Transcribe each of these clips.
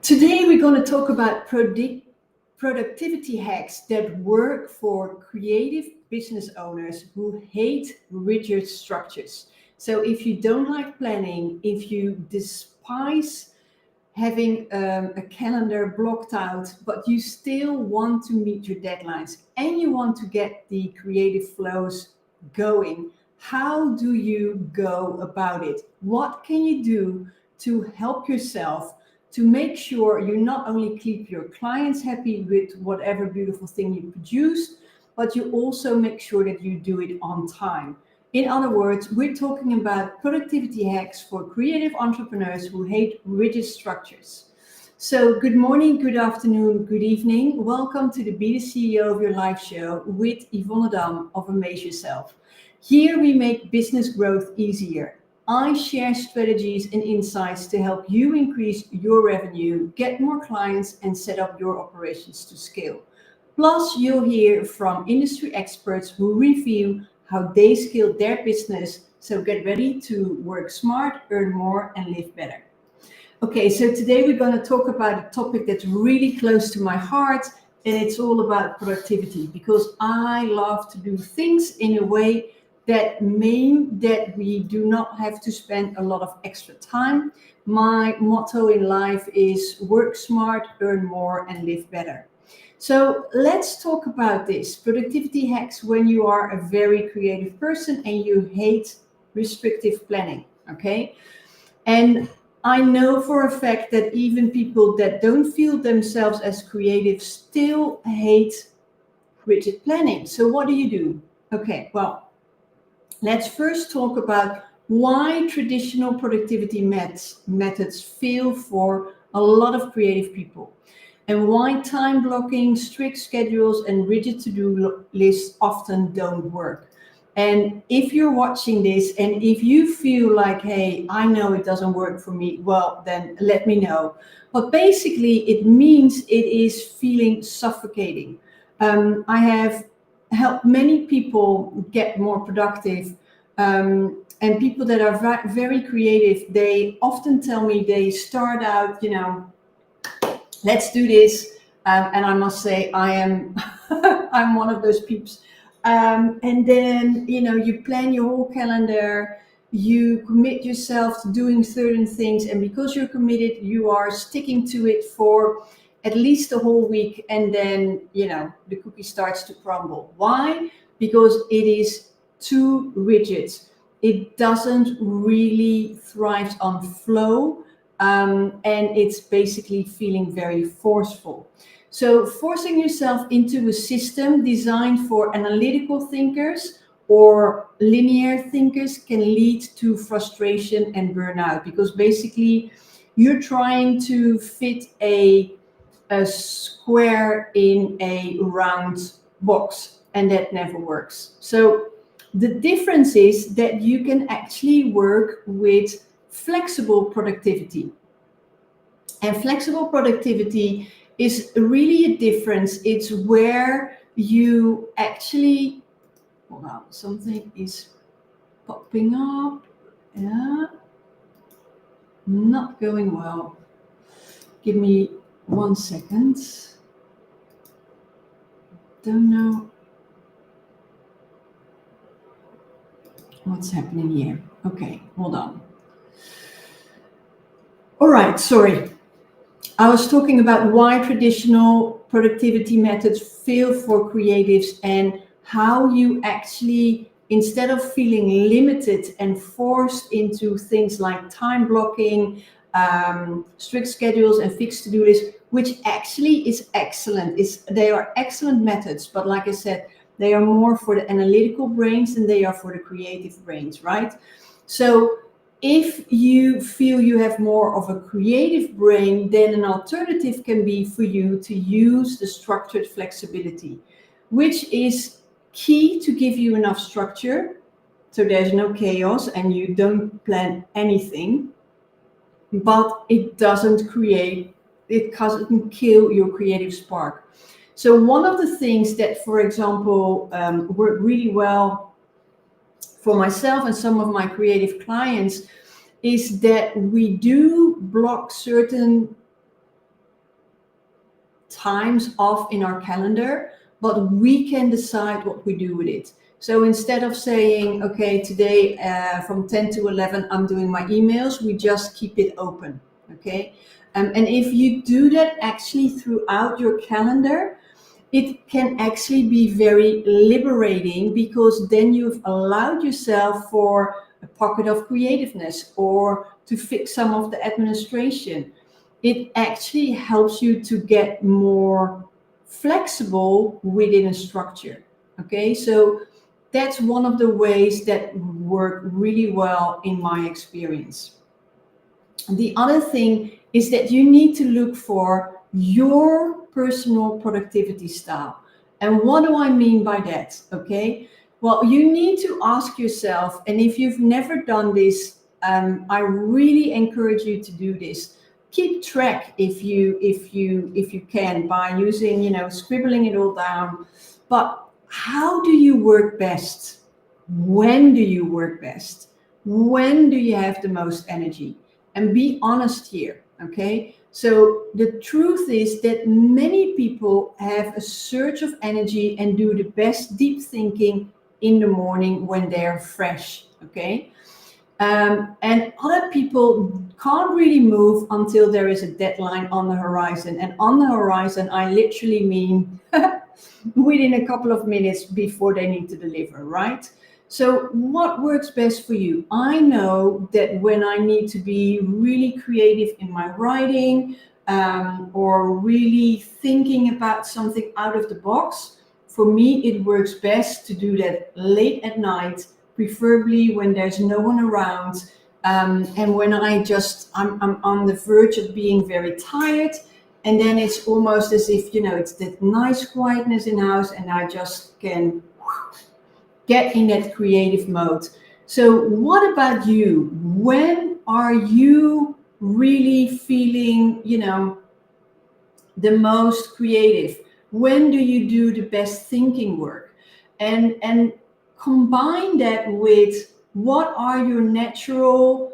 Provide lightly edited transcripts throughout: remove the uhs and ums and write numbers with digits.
Today we're going to talk about productivity hacks that work for creative business owners who hate rigid structures. So if you don't like planning, if you despise having a calendar blocked out, but you still want to meet your deadlines and you want to get the creative flows going, how do you go about it? What can you do to help yourself to make sure you not only keep your clients happy with whatever beautiful thing you produce, but you also make sure that you do it on time? In other words, we're talking about productivity hacks for creative entrepreneurs who hate rigid structures. So good morning, good afternoon, good evening. Welcome to the Be the CEO of Your Life show with Yvonne of Amaze Yourself. Here we make business growth easier. I share strategies and insights to help you increase your revenue, get more clients, and set up your operations to scale. Plus, you'll hear from industry experts who review how they scale their business. So get ready to work smart, earn more, and live better. Okay, so today we're going to talk about a topic that's really close to my heart, and it's all about productivity, because I love to do things in a way that mean that we do not have to spend a lot of extra time. My motto in life is work smart, earn more, and live better. So let's talk about this. Productivity hacks when you are a very creative person and you hate restrictive planning, okay? And I know for a fact that even people that don't feel themselves as creative still hate rigid planning. So what do? Okay, well, let's first talk about why traditional productivity methods fail for a lot of creative people, and why time blocking, strict schedules, and rigid to-do lists often don't work. And if you're watching this and if you feel like, hey, I know it doesn't work for me, well, then let me know. But basically, it means it is feeling suffocating. I have helped many people get more productive. And people that are very creative, they often tell me they start out, let's do this. And I must say, I'm one of those peeps. And then, you plan your whole calendar, you commit yourself to doing certain things. And because you're committed, you are sticking to it for at least a whole week. And then, the cookie starts to crumble. Why? Because it is too rigid. It doesn't really thrive on flow. And it's basically feeling very forceful. So forcing yourself into a system designed for analytical thinkers or linear thinkers can lead to frustration and burnout, because basically you're trying to fit a square in a round box, and that never works. So the difference is that you can actually work with flexible productivity. And flexible productivity is really a difference. It's where you actually, hold on, something is popping up. Yeah, not going well. Give me 1 second. Don't know what's happening here. Okay, hold on. All right, sorry. I was talking about why traditional productivity methods fail for creatives and how you actually, instead of feeling limited and forced into things like time blocking, strict schedules, and fixed to-do lists, which actually is excellent. They are excellent methods, but like I said, they are more for the analytical brains than they are for the creative brains, right? So if you feel you have more of a creative brain, then an alternative can be for you to use the structured flexibility, which is key to give you enough structure so there's no chaos and you don't plan anything, but it doesn't kill your creative spark. So one of the things that, for example, work really well for myself and some of my creative clients is that we do block certain times off in our calendar, but we can decide what we do with it. So instead of saying, okay, today from 10 to 11, I'm doing my emails, we just keep it open, okay? And if you do that actually throughout your calendar, it can actually be very liberating, because then you've allowed yourself for a pocket of creativeness or to fix some of the administration. It actually helps you to get more flexible within a structure. Okay, so that's one of the ways that work really well in my experience. The other thing is that you need to look for your personal productivity style. And what do I mean by that? Okay, well, you need to ask yourself, and if you've never done this, I really encourage you to do this. Keep track if you can, by using, scribbling it all down. But how do you work best? When do you work best? When do you have the most energy? And be honest here, okay? So the truth is that many people have a surge of energy and do the best deep thinking in the morning when they're fresh, okay? And other people can't really move until there is a deadline on the horizon. And on the horizon, I literally mean within a couple of minutes before they need to deliver, right? So what works best for you? I know that when I need to be really creative in my writing, or really thinking about something out of the box, for me, it works best to do that late at night, preferably when there's no one around, and when I'm on the verge of being very tired, and then it's almost as if, it's that nice quietness in the house, and I just can get in that creative mode. So what about you? When are you really feeling, the most creative? When do you do the best thinking work? And combine that with, what are your natural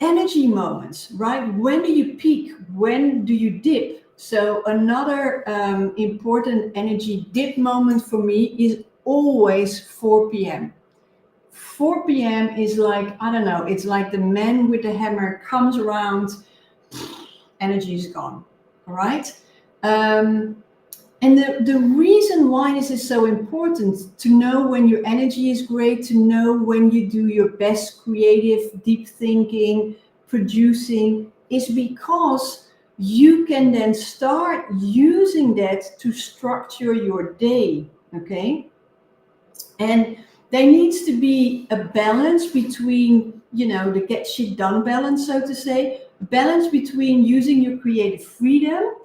energy moments, right? When do you peak? When do you dip? So another important energy dip moment for me is always 4 p.m. 4 p.m. is like, I don't know, it's like the man with the hammer comes around, energy is gone, all right? And the reason why this is so important, to know when your energy is great, to know when you do your best creative, deep thinking, producing, is because you can then start using that to structure your day, okay? And there needs to be a balance between, the get shit done balance, so to say, balance between using your creative freedom,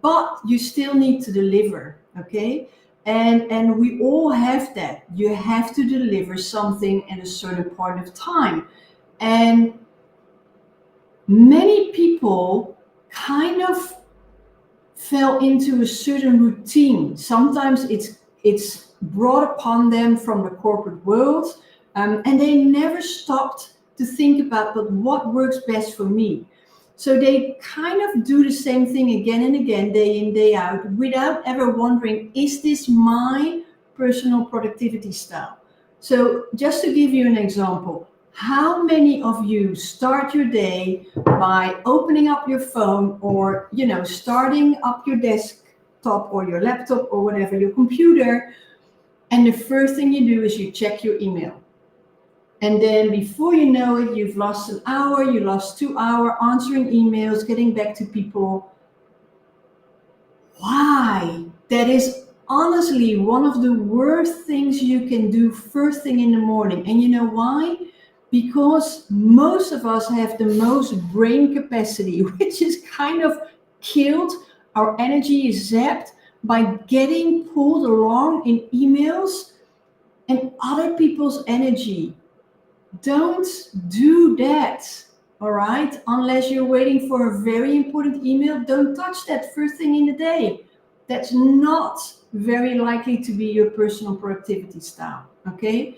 but you still need to deliver, okay? And we all have that. You have to deliver something at a certain point of time. And many people kind of fell into a certain routine. Sometimes it's brought upon them from the corporate world, and they never stopped to think about, but what works best for me? So they kind of do the same thing again and again, day in, day out, without ever wondering, is this my personal productivity style? So just to give you an example, how many of you start your day by opening up your phone, or, starting up your desktop or your laptop or whatever, your computer, and the first thing you do is you check your email? And then before you know it, you've lost an hour, you lost 2 hours answering emails, getting back to people. Why? That is honestly one of the worst things you can do first thing in the morning. And you know why? Because most of us have the most brain capacity, which is kind of killed. Our energy is zapped by getting pulled along in emails and other people's energy. Don't do that, all right? Unless you're waiting for a very important email, don't touch that first thing in the day. That's not very likely to be your personal productivity style, okay?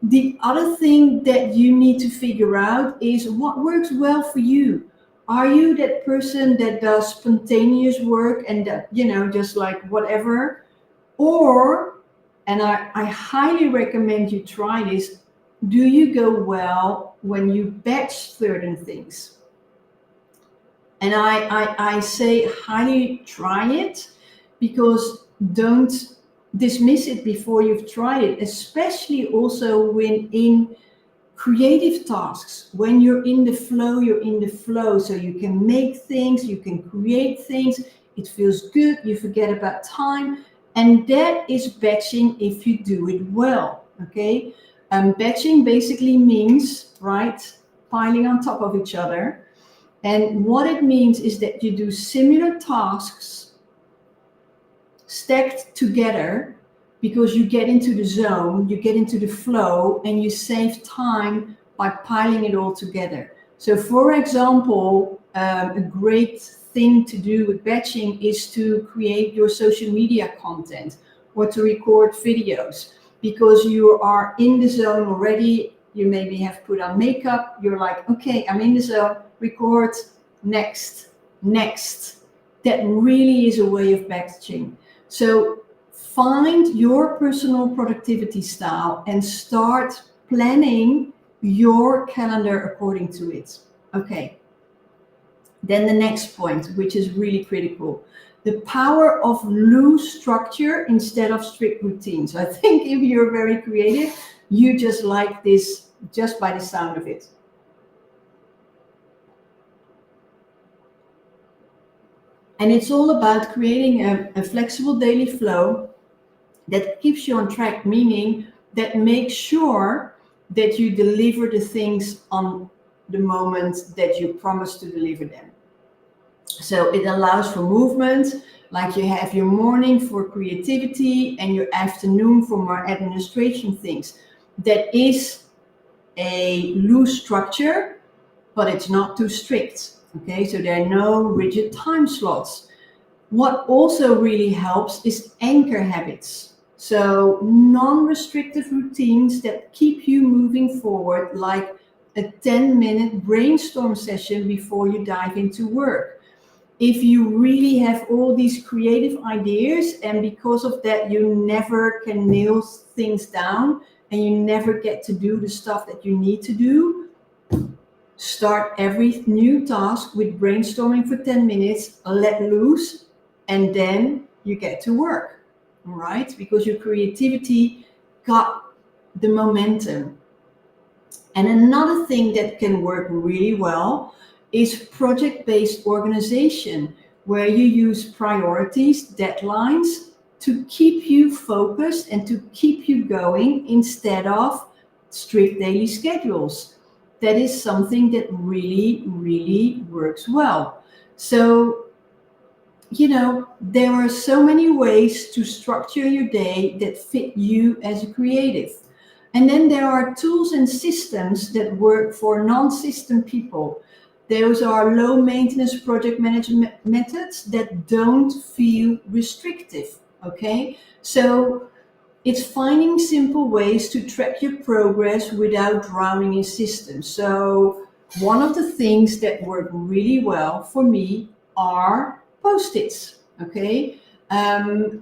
The other thing that you need to figure out is what works well for you. Are you that person that does spontaneous work and that, just like whatever? Or, and I highly recommend you try this, do you go well when you batch certain things? And I say highly try it, because don't dismiss it before you've tried it, especially also when in creative tasks. When you're in the flow, you're in the flow. So you can make things, you can create things, it feels good, you forget about time. And that is batching if you do it well, okay? Batching basically means, right, piling on top of each other. And what it means is that you do similar tasks stacked together, because you get into the zone, you get into the flow, and you save time by piling it all together. So for example, a great thing to do with batching is to create your social media content or to record videos, because you are in the zone already. You maybe have put on makeup, you're like, okay, I'm in the zone, record, next. That really is a way of batching. So find your personal productivity style and start planning your calendar according to it. Okay. Then the next point, which is really critical, the power of loose structure instead of strict routines. I think if you're very creative, you just like this just by the sound of it. And it's all about creating a flexible daily flow that keeps you on track, meaning that makes sure that you deliver the things on the moment that you promise to deliver them. So it allows for movement, like you have your morning for creativity and your afternoon for more administration things. That is a loose structure, but it's not too strict. Okay, so there are no rigid time slots. What also really helps is anchor habits. So non-restrictive routines that keep you moving forward, like a 10-minute brainstorm session before you dive into work. If you really have all these creative ideas and because of that you never can nail things down and you never get to do the stuff that you need to do, start every new task with brainstorming for 10 minutes, let loose, and then you get to work, all right? Because your creativity got the momentum. And another thing that can work really well is project-based organization, where you use priorities, deadlines to keep you focused and to keep you going instead of strict daily schedules. That is something that really, really works well. So, there are so many ways to structure your day that fit you as a creative. And then there are tools and systems that work for non-system people. Those are low maintenance project management methods that don't feel restrictive. Okay, so it's finding simple ways to track your progress without drowning in systems. So one of the things that work really well for me are post-its. Okay,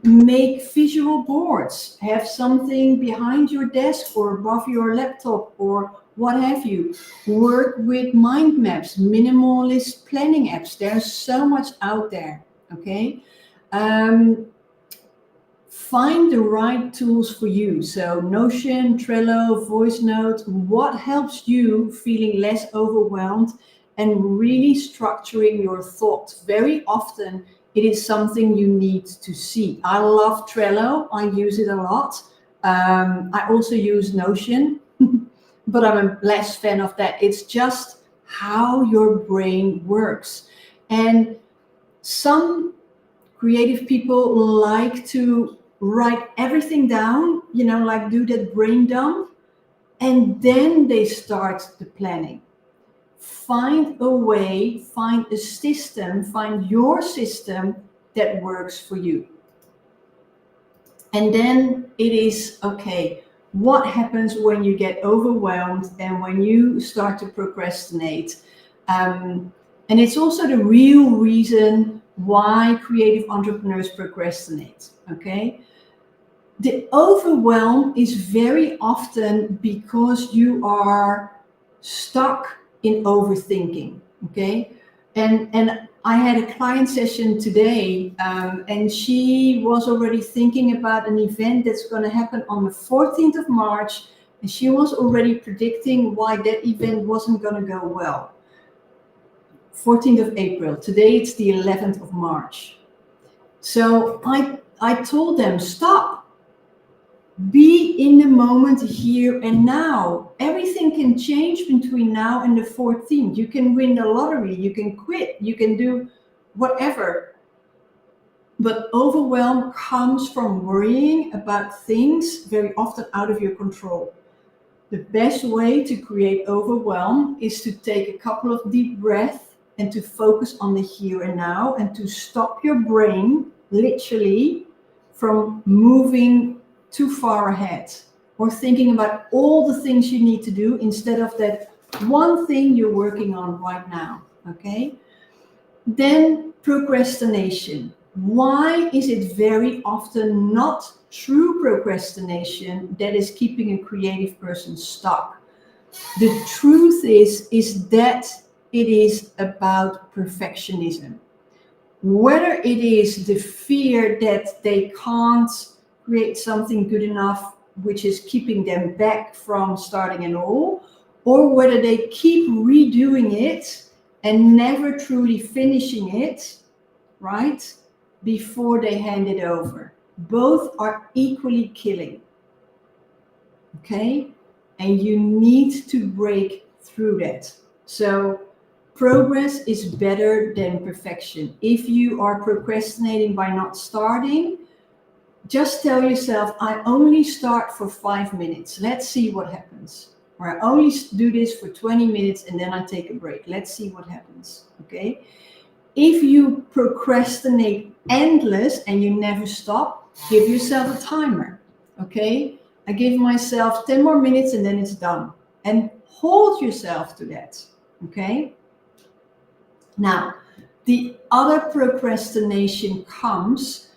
make visual boards, have something behind your desk or above your laptop or what have you. Work with mind maps, minimalist planning apps. There's so much out there. Okay, find the right tools for you. So Notion, Trello, Voice Note, what helps you feeling less overwhelmed and really structuring your thoughts. Very often it is something you need to see. I love Trello. I use it a lot. I also use Notion, but I'm a less fan of that. It's just how your brain works. And some creative people like to write everything down, like do that brain dump, and then they start the planning. Find a way, find a system, find your system that works for you. And then it is, okay, what happens when you get overwhelmed and when you start to procrastinate? And it's also the real reason why creative entrepreneurs procrastinate, okay? The overwhelm is very often because you are stuck in overthinking, okay? And I had a client session today, and she was already thinking about an event that's going to happen on the 14th of March, and she was already predicting why that event wasn't going to go well. 14th of April. Today it's the 11th of March. So I told them, stop. Be in the moment here and now. Everything can change between now and the 14th. You can win the lottery, you can quit, you can do whatever. But overwhelm comes from worrying about things very often out of your control. The best way to create overwhelm is to take a couple of deep breaths and to focus on the here and now, and to stop your brain literally from moving too far ahead or thinking about all the things you need to do instead of that one thing you're working on right now, okay? Then procrastination. Why is it very often not true procrastination that is keeping a creative person stuck? The truth is that it is about perfectionism. Whether it is the fear that they can't create something good enough, which is keeping them back from starting at all, or whether they keep redoing it and never truly finishing it, right, before they hand it over. Both are equally killing, okay? And you need to break through that. So progress is better than perfection. If you are procrastinating by not starting, just tell yourself, I only start for 5 minutes. Let's see what happens. Or I only do this for 20 minutes and then I take a break. Let's see what happens, okay? If you procrastinate endless and you never stop, give yourself a timer, okay? I give myself 10 more minutes and then it's done. And hold yourself to that, okay? Now, the other procrastination comes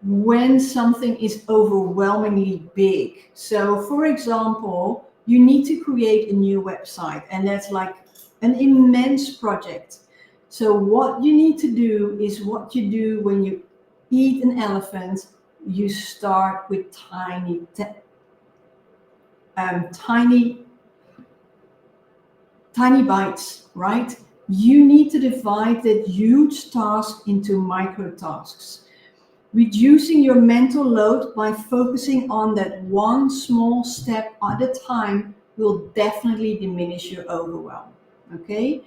when something is overwhelmingly big. So, for example, you need to create a new website, and that's like an immense project. So what you need to do is what you do when you eat an elephant. You start with tiny bites, right? You need to divide that huge task into micro tasks. Reducing your mental load by focusing on that one small step at a time will definitely diminish your overwhelm, okay?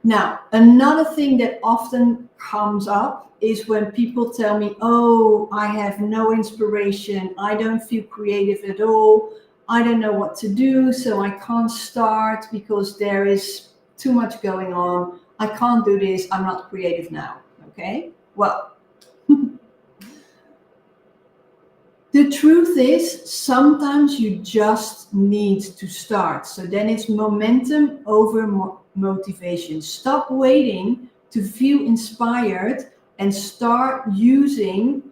Now, another thing that often comes up is when people tell me, oh, I have no inspiration, I don't feel creative at all, I don't know what to do, so I can't start because there is too much going on, I can't do this, I'm not creative now, okay? Well, the truth is, sometimes you just need to start. So then it's momentum over motivation. Stop waiting to feel inspired and start using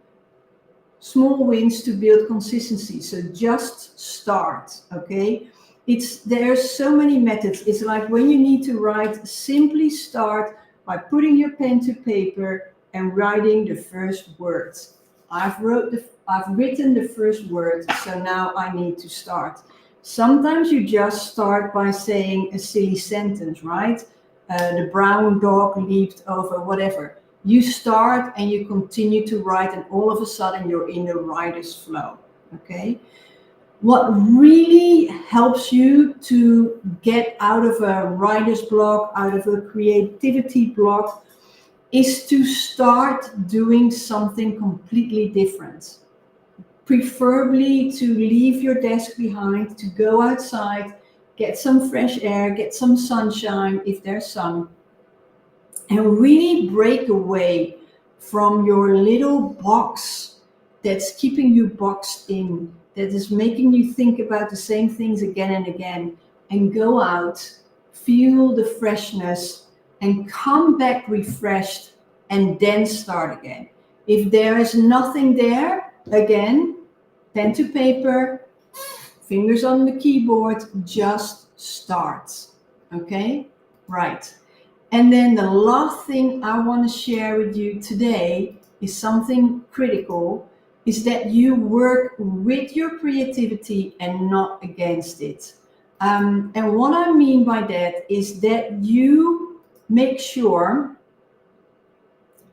small wins to build consistency. So just start, okay? There's so many methods. It's like when you need to write, simply start by putting your pen to paper and writing the first words. I've written the first word, so now I need to start. Sometimes you just start by saying a silly sentence, right? The brown dog leaped over, whatever. You start and you continue to write, and all of a sudden you're in the writer's flow, okay? What really helps you to get out of a writer's block, out of a creativity block, is to start doing something completely different. Preferably to leave your desk behind, to go outside, get some fresh air, get some sunshine if there's sun, and really break away from your little box that's keeping you boxed in, that is making you think about the same things again and again, and go out, feel the freshness, and come back refreshed and then start again. If there is nothing there, again, pen to paper, fingers on the keyboard, just start. Okay? Right. And then the last thing I want to share with you today is something critical, is that you work with your creativity and not against it. And what I mean by that is that you make sure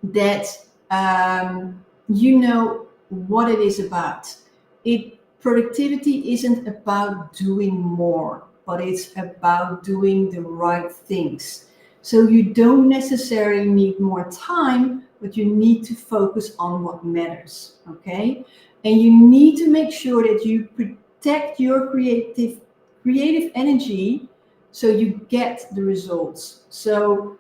that you know what it is about. Productivity isn't about doing more, but it's about doing the right things. So you don't necessarily need more time, but you need to focus on what matters, okay? And you need to make sure that you protect your creative energy so you get the results. So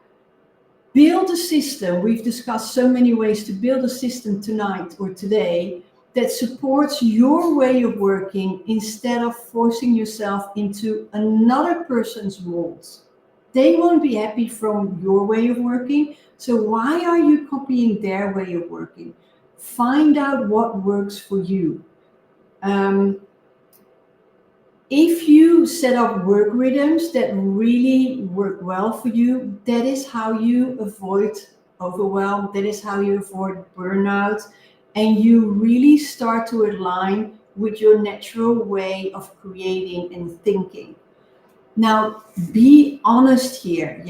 build a system. We've discussed so many ways to build a system tonight or today that supports your way of working instead of forcing yourself into another person's molds. They won't be happy from your way of working, so why are you copying their way of working? Find out what works for you. If you set up work rhythms that really work well for you, that is how you avoid overwhelm, that is how you avoid burnout, and you really start to align with your natural way of creating and thinking. Now, be honest here,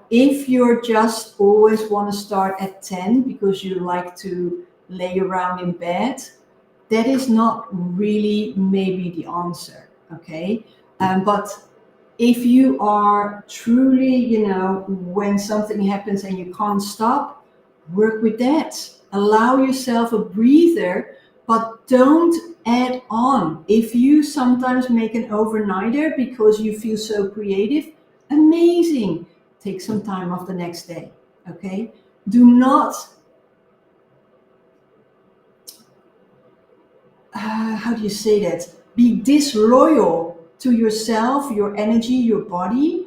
if you're just always want to start at 10 because you like to lay around in bed, that is not really maybe the answer. Okay, but if you are truly, when something happens and you can't stop, work with that. Allow yourself a breather, but don't add on. If you sometimes make an overnighter because you feel so creative, amazing. Take some time off the next day. Okay, do not how do you say that? Be disloyal to yourself, your energy, your body,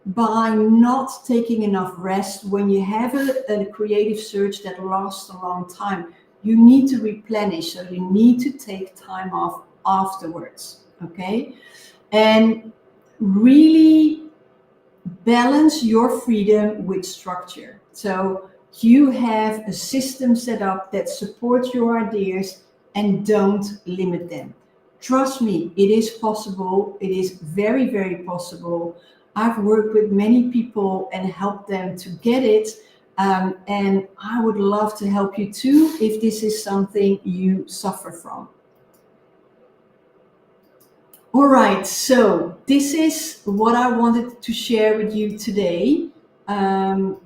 by not taking enough rest. When you have a creative surge that lasts a long time, you need to replenish. So you need to take time off afterwards. Okay? And really balance your freedom with structure. So you have a system set up that supports your ideas and don't limit them. Trust me, it is possible. It is very, very possible. I've worked with many people and helped them to get it. And I would love to help you too if this is something you suffer from. All right, so this is what I wanted to share with you today. And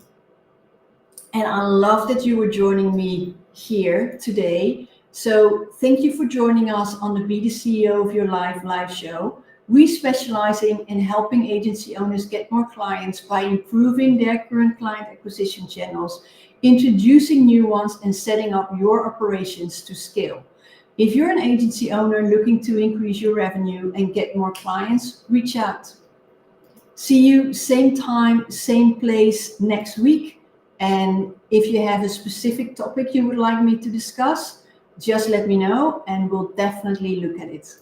I love that you were joining me here today. So thank you for joining us on the Be the CEO of Your Life live show. We specialize in helping agency owners get more clients by improving their current client acquisition channels, introducing new ones, and setting up your operations to scale. If you're an agency owner looking to increase your revenue and get more clients, reach out. See you same time, same place next week. And if you have a specific topic you would like me to discuss, just let me know and we'll definitely look at it.